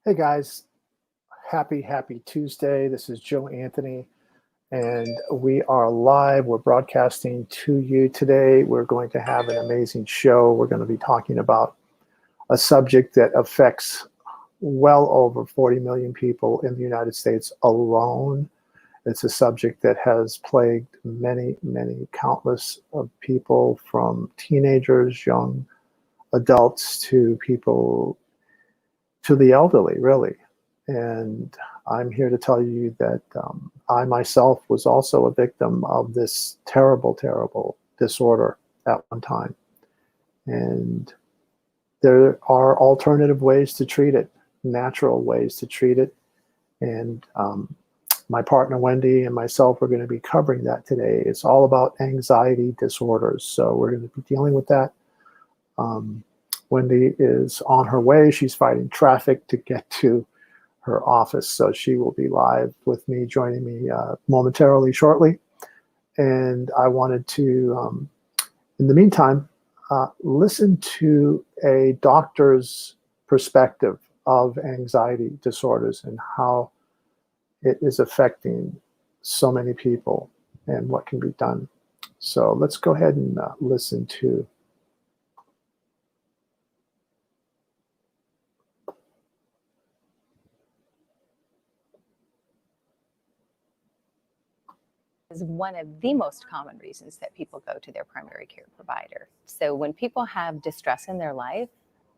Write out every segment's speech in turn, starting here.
Hey guys, happy Tuesday. This is Joe Anthony, and we are live. We're broadcasting to you today. We're going to have an amazing show. We're going to be talking about a subject that affects well over 40 million people in the United States alone. It's a subject that has plagued many countless of people, from teenagers, young adults, to people, to the elderly, really. And I'm here to tell you that I myself was also a victim of this terrible disorder at one time. And there are alternative ways to treat it, natural ways to treat it. And my partner, Wendy, and myself are going to be covering that today. It's all about anxiety disorders. So we're going to be dealing with that. Wendy is on her way. She's fighting traffic to get to her office, so she will be live with me, joining me momentarily shortly. And I wanted to, in the meantime, listen to a doctor's perspective of anxiety disorders and how it is affecting so many people and what can be done. So let's go ahead and listen to is one of the most common reasons that people go to their primary care provider. So when people have distress in their life,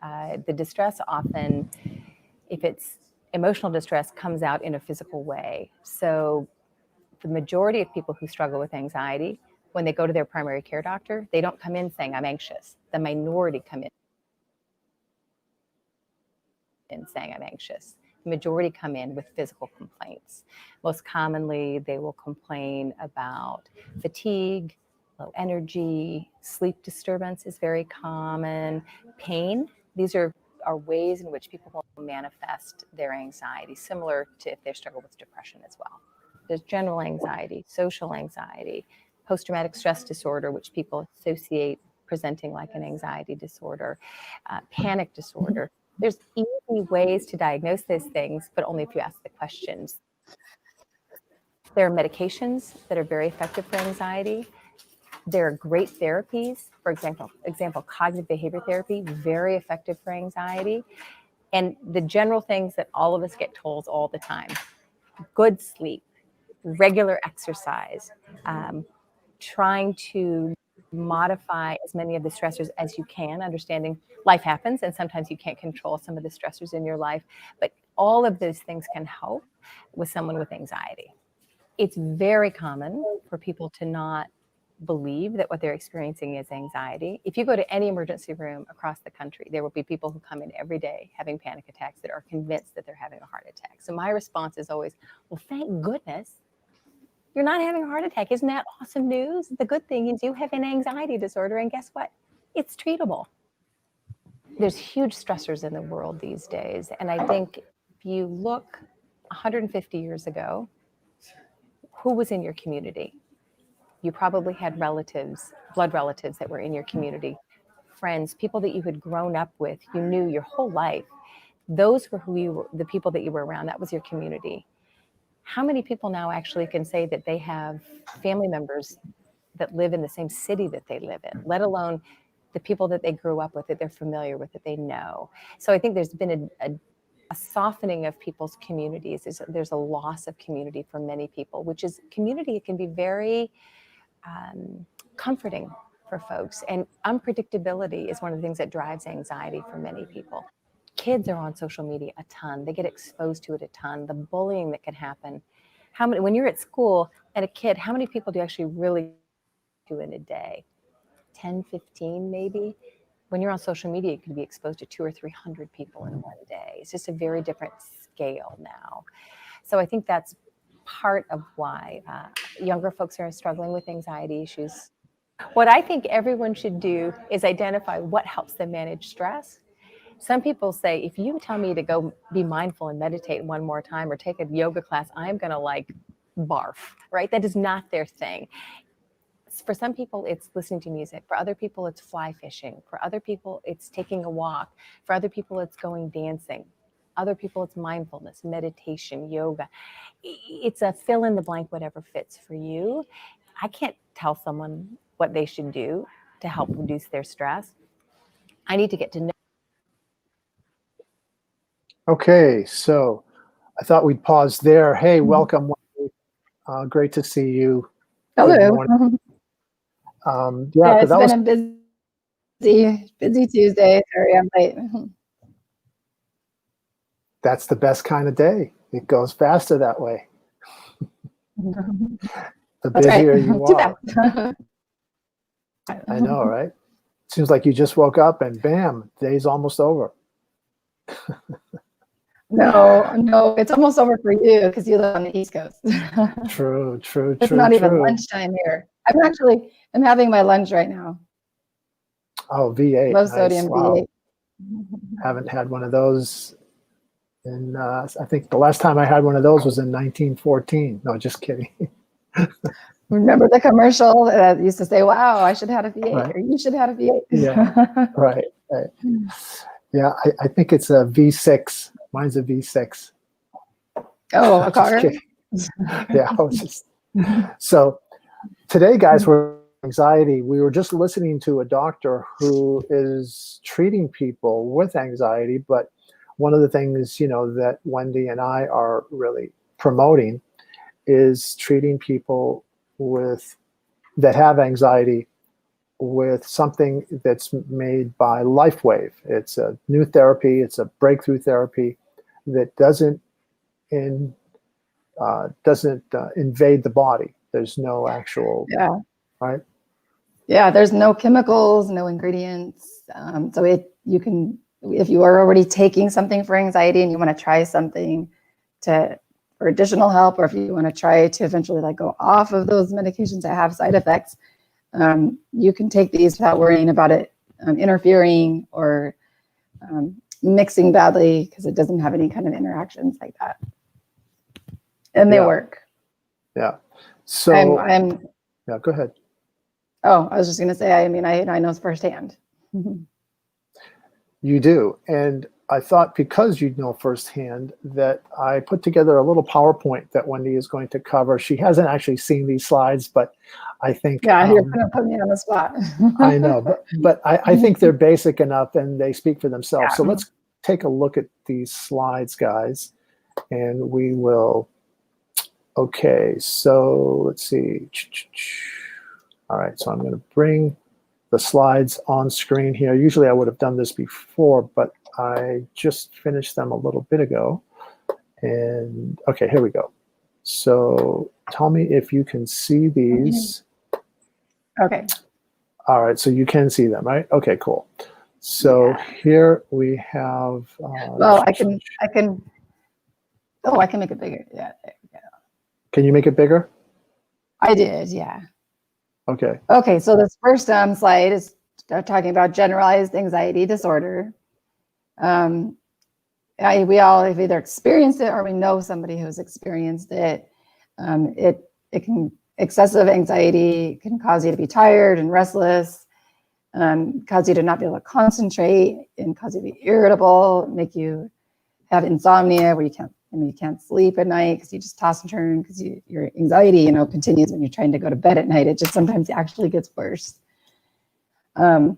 the distress often, if it's emotional distress, comes out in a physical way. So the majority of people who struggle with anxiety, when they go to their primary care doctor, they don't come in saying, I'm anxious. The minority come in saying, I'm anxious. The majority come in with physical complaints. Most commonly, they will complain about fatigue, low energy, sleep disturbance is very common, pain. These are ways in which people will manifest their anxiety, similar to if they struggle with depression as well. There's general anxiety, social anxiety, post-traumatic stress disorder, which people associate presenting like an anxiety disorder, panic disorder. There's easy ways to diagnose those things, but only if you ask the questions. There are medications that are very effective for anxiety. There are great therapies. For example, cognitive behavior therapy, very effective for anxiety. And the general things that all of us get told all the time: good sleep, regular exercise, trying to modify as many of the stressors as you can, understanding life happens and sometimes you can't control some of the stressors in your life, but all of those things can help with someone with anxiety. It's very common for people to not believe that what they're experiencing is anxiety. If you go to any emergency room across the country, there will be people who come in every day having panic attacks that are convinced that they're having a heart attack. So my response is always, well, thank goodness you're not having a heart attack. Isn't that awesome news? The good thing is you have an anxiety disorder, and guess what? It's treatable. There's huge stressors in the world these days, and I think if you look 150 years ago, who was in your community? You probably had relatives, blood relatives that were in your community, friends, people that you had grown up with, you knew your whole life. Those were the people that you were around. That was your community. How many people now actually can say that they have family members that live in the same city that they live in, let alone the people that they grew up with, that they're familiar with, that they know? So I think there's been a softening of people's communities. There's a loss of community for many people, which is community. It can be very comforting for folks. And unpredictability is one of the things that drives anxiety for many people. Kids are on social media a ton. They get exposed to it a ton. The bullying that can happen. When you're at school and a kid, how many people do you actually really do in a day? 10, 15 maybe? When you're on social media, you can be exposed to 200 or 300 people in one day. It's just a very different scale now. So I think that's part of why younger folks are struggling with anxiety issues. What I think everyone should do is identify what helps them manage stress. Some people say, if you tell me to go be mindful and meditate one more time or take a yoga class, I'm going to like barf, right? That is not their thing. For some people, it's listening to music. For other people, it's fly fishing. For other people, it's taking a walk. For other people, it's going dancing. other people, it's mindfulness, meditation, yoga. It's a fill in the blank, whatever fits for you. I can't tell someone what they should do to help reduce their stress. I need to get to know. Okay, so I thought we'd pause there. Hey, welcome, Wendy. Great to see you. Good Hello. morning. Yeah, because it's been a busy Tuesday. Sorry, I'm late. that's the best kind of day. It goes faster that way. The That's busier right. you Too are. fast. I know, right? Seems like you just woke up and bam, day's almost over. No, it's almost over for you because you live on the East Coast. True. It's not even lunchtime here. I'm having my lunch right now. Oh, V8. Low Nice. sodium Wow. V8. Haven't had one of those in, I think the last time I had one of those was in 1914. No, just kidding. Remember the commercial that used to say, "Wow, I should have a V8," Right. or "You should have a V8." Yeah, right. Yeah, I think it's a V6. Mine's a V6. Oh, a Just car. kidding. Yeah, I was just so today, guys, we're anxiety. We were just listening to a doctor who is treating people with anxiety, but one of the things, that Wendy and I are really promoting is treating people that have anxiety with something that's made by LifeWave. It's a new therapy. It's a breakthrough therapy that doesn't invade the body. There's no actual, right? Yeah, there's no chemicals, no ingredients. So if you are already taking something for anxiety and you want to try something for additional help, or if you want to try to eventually go off of those medications that have side effects, you can take these without worrying about it interfering or mixing badly, because it doesn't have any kind of interactions like that. And they work. Yeah. So I'm yeah, go ahead. Oh, I was just going to say, I know firsthand. You do. And I thought, because you know firsthand, that I put together a little PowerPoint that Wendy is going to cover. She hasn't actually seen these slides, but I think... Yeah, you're going to put me on the spot. I know, but I think they're basic enough and they speak for themselves. Yeah. So let's take a look at these slides, guys, and we will... Okay, so let's see. All right, so I'm going to bring the slides on screen here. Usually I would have done this before, but I just finished them a little bit ago. And okay, here we go. So tell me if you can see these. Okay. All right, so you can see them, right? Okay, cool. So here we have... well, I can make it bigger. Yeah, there we go. Can you make it bigger? I did, yeah. Okay. Okay, so this first slide is talking about generalized anxiety disorder. We all have either experienced it or we know somebody who's experienced it. Excessive anxiety can cause you to be tired and restless, cause you to not be able to concentrate, and cause you to be irritable, make you have insomnia where you can't sleep at night because you just toss and turn because your anxiety, continues when you're trying to go to bed at night. It just sometimes actually gets worse. See, and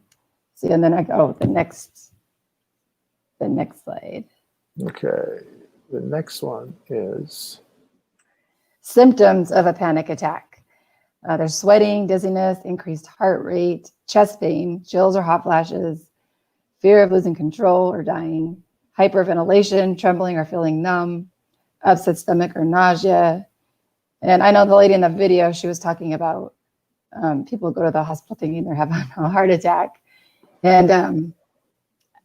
then the next slide. Okay, the next one is... symptoms of a panic attack. There's sweating, dizziness, increased heart rate, chest pain, chills or hot flashes, fear of losing control or dying, hyperventilation, trembling or feeling numb, upset stomach or nausea. And I know the lady in the video, she was talking about people go to the hospital thinking they're having a heart attack. And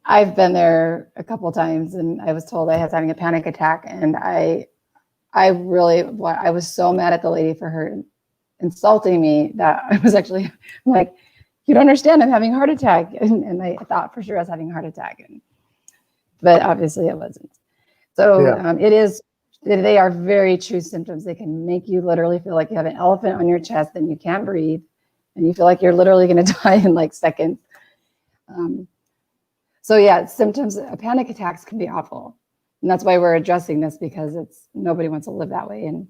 I've been there a couple of times, and I was told I was having a panic attack. And I was so mad at the lady for her insulting me that I was actually like, you don't understand, I'm having a heart attack. And I thought for sure I was having a heart attack. But obviously it wasn't. So they are very true symptoms. They can make you literally feel like you have an elephant on your chest and you can't breathe, and you feel like you're literally going to die in seconds. Symptoms of panic attacks can be awful. And that's why we're addressing this, because nobody wants to live that way. And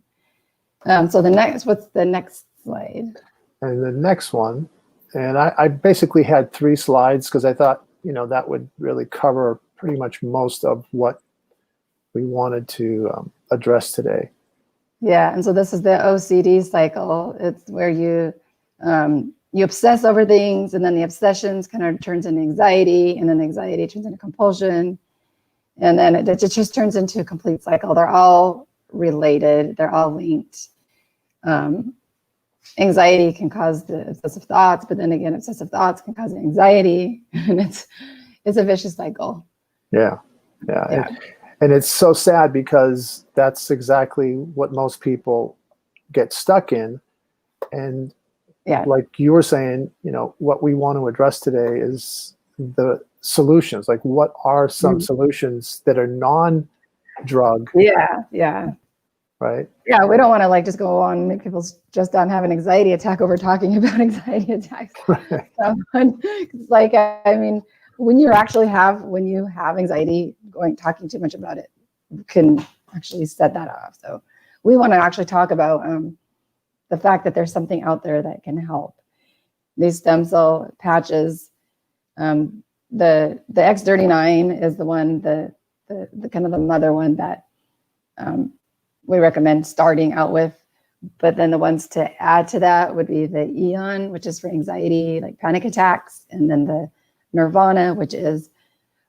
so what's the next slide? And the next one, and I basically had 3 slides because I thought, that would really cover pretty much most of what we wanted to address today. Yeah, and so this is the OCD cycle. It's where you obsess over things, and then the obsessions kind of turns into anxiety, and then the anxiety turns into compulsion, and then it just turns into a complete cycle. They're all related. They're all linked. Anxiety can cause the obsessive thoughts, but then again, obsessive thoughts can cause anxiety, and it's a vicious cycle. Yeah. And it's so sad because that's exactly what most people get stuck in. And like you were saying, what we want to address today is the solutions. Like, what are some solutions that are non-drug? Yeah. Right? Yeah, we don't want to just go on and make people just done have an anxiety attack over talking about anxiety attacks. Right. When you have anxiety, talking too much about it can actually set that off. So we want to actually talk about the fact that there's something out there that can help. These stem cell patches, the X39 is the one, the kind of the mother one that we recommend starting out with. But then the ones to add to that would be the Eon, which is for anxiety, like panic attacks, and then the Nirvana, which is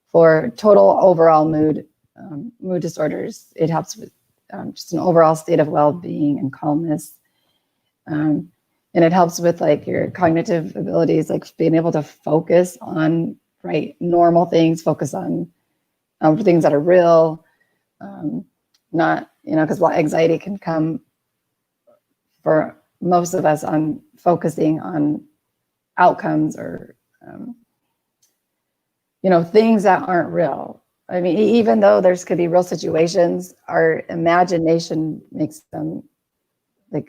for total overall mood disorders. It helps with just an overall state of well-being and calmness. And it helps with your cognitive abilities, like being able to focus on normal things, focus on things that are real, not, because anxiety can come for most of us on focusing on outcomes or, things that aren't real. I mean, even though could be real situations, our imagination makes them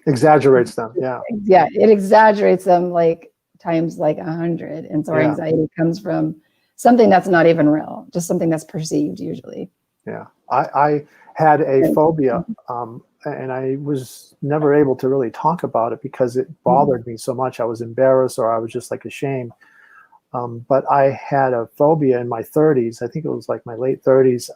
exaggerates them. Yeah, it exaggerates them times 100. And so our anxiety comes from something that's not even real, just something that's perceived usually. Yeah, I had a phobia, and I was never able to really talk about it because it bothered me so much. I was embarrassed, or I was just ashamed. But I had a phobia in my 30s. I think it was my late 30s.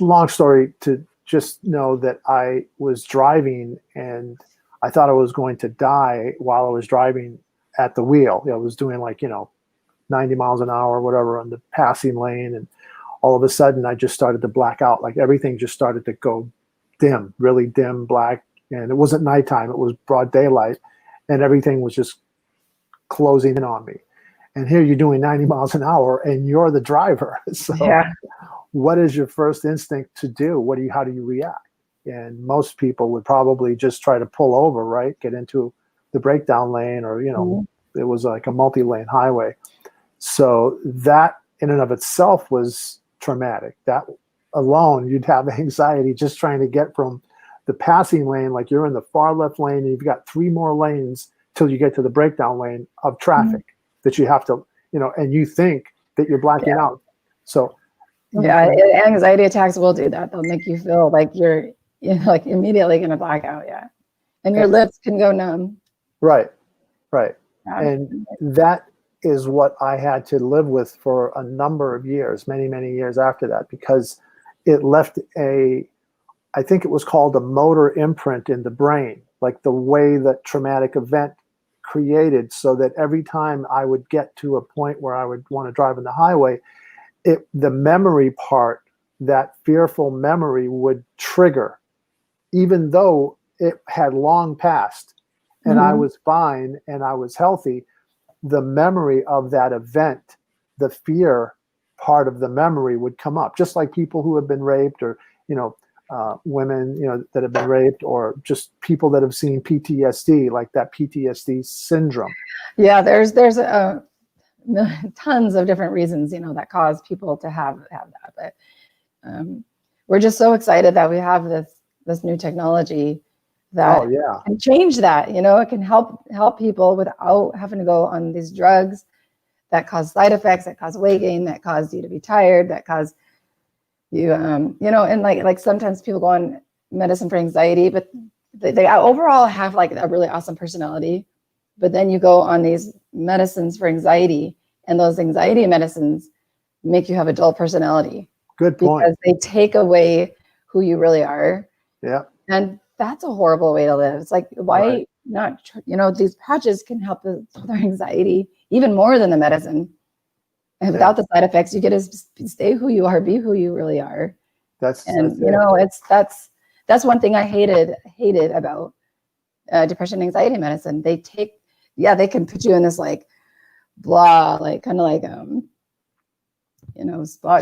Long story to just know that I was driving and I thought I was going to die while I was driving at the wheel. I was doing 90 miles an hour or whatever on the passing lane. And all of a sudden I just started to black out. Everything just started to go dim, really dim, black. And it wasn't nighttime, it was broad daylight. And everything was just closing in on me. And here you're doing 90 miles an hour and you're the driver. So what is your first instinct to do? How do you react? And most people would probably just try to pull over, right? Get into the breakdown lane, or, it was a multi-lane highway. So that in and of itself was traumatic. That alone, you'd have anxiety just trying to get from the passing lane, you're in the far left lane and you've got 3 more lanes till you get to the breakdown lane of traffic that you have to, and you think that you're blacking out. So anxiety attacks will do that. They'll make you feel like you're immediately going to black out. Yeah. And your lips can go numb. Right. And that is what I had to live with for a number of years, many, many years after that, because it left I think it was called a motor imprint in the brain, the way that traumatic event created, so that every time I would get to a point where I would want to drive on the highway, the memory part, that fearful memory would trigger, even though it had long passed and I was fine and I was healthy. The memory of that event, the fear part of the memory would come up, just like people who have been raped, or, women, that have been raped, or just people that have seen PTSD, that PTSD syndrome. Yeah, there's tons of different reasons, that cause people to have that. But we're just so excited that we have this new technology that can change that. It can help people without having to go on these drugs. that cause side effects, that cause weight gain, that cause you to be tired, that cause you, and like sometimes people go on medicine for anxiety, but they overall have like a really awesome personality. But then you go on these medicines for anxiety, and those anxiety medicines make you have a dull personality. Good point. Because they take away who you really are. Yeah. And that's a horrible way to live. It's like, why not, these patches can help with their anxiety even more than the medicine. And without the side effects, you get to stay who you are, be who you really are. That's one thing I hated about depression, anxiety medicine. They can put you in this like blah, like kind of like,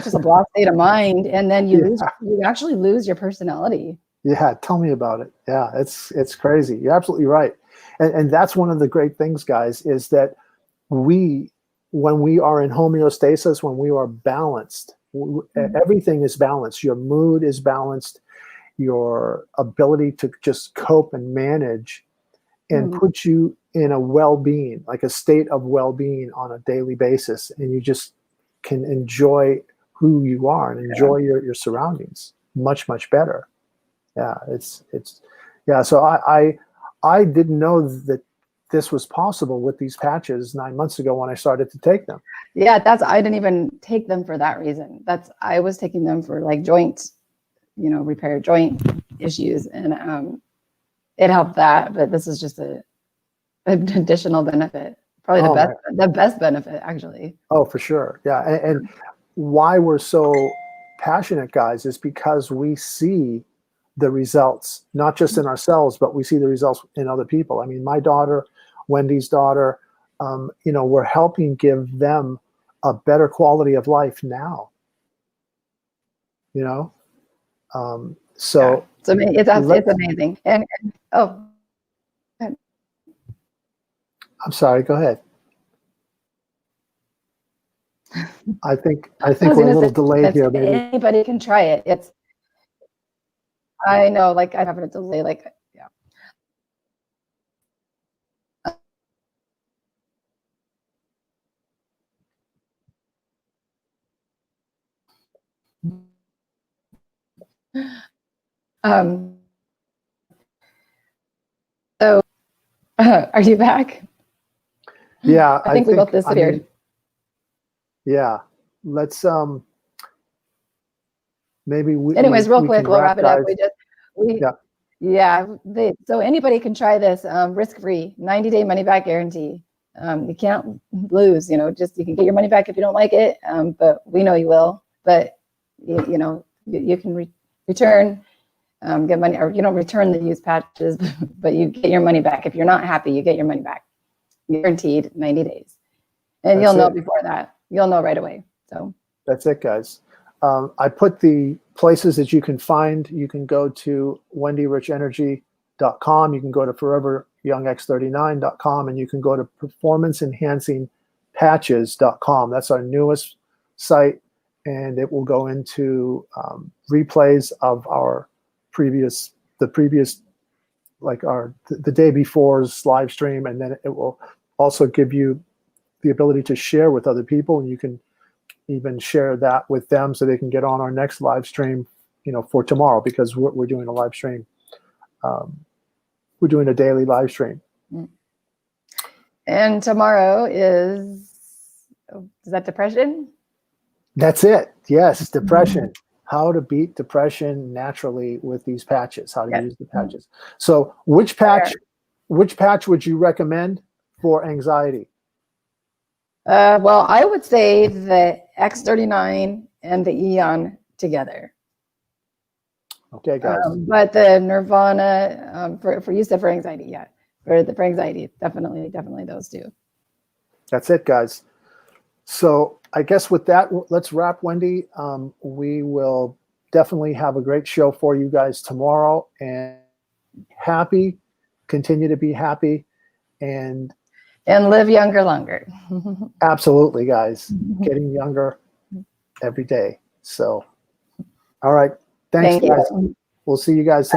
just a blah state of mind. And then you actually lose your personality. Yeah. Tell me about it. Yeah. It's crazy. You're absolutely right. And that's one of the great things, guys, is that when we are in homeostasis, when we are balanced, everything is balanced. Your mood is balanced. Your ability to just cope and manage and put you in a well-being, like a state of well-being on a daily basis. And you just can enjoy who you are and enjoy your surroundings much, much better. Yeah. So I didn't know that this was possible with these patches 9 months ago when I started to take them. Yeah, I didn't even take them for that reason. I was taking them for like joint, repair, joint issues, and it helped that. But this is just an additional benefit, probably the best benefit, actually. Oh, for sure, yeah. And why we're so passionate, guys, is because we see the results, not just in ourselves, but we see the results in other people. I mean, my daughter, Wendy's daughter, we're helping give them a better quality of life now. So it's amazing. And I'm sorry, go ahead. I think we're a little delayed here. Maybe anybody can try it. I know, like I have a delay, like, yeah. So are you back? Yeah. I think we both disappeared. Yeah. Let's, maybe anyways, real quick, we'll wrap it up. Yeah. So anybody can try this, risk-free, 90-day money-back guarantee. You can't lose, you can get your money back if you don't like it, but we know you will. But you can return, get money, or you don't return the used patches, but you get your money back. If you're not happy, you get your money back, guaranteed 90 days. And you'll know before that. You'll know right away. So that's it, guys. I put the places that you can find. You can go to wendyrichenergy.com. You can go to foreveryoungx39.com, and you can go to performanceenhancingpatches.com. That's our newest site, and it will go into replays of our previous, like the day before's live stream, and then it will also give you the ability to share with other people, and you can even share that with them so they can get on our next live stream, for tomorrow, because we're doing a live stream. We're doing a daily live stream. And tomorrow is that depression? That's it. Yes, depression. How to beat depression naturally with these patches, how to use the patches. So which patch would you recommend for anxiety? Well, I would say the X39 and the Eon together. Okay, guys. But the Nirvana, for use for anxiety, for anxiety, definitely those two. That's it, guys. So I guess with that, let's wrap, Wendy. We will definitely have a great show for you guys tomorrow, and continue to be happy, and live younger longer. Absolutely, guys. Getting younger every day. So, all right. Thanks, guys. We'll see you guys tomorrow.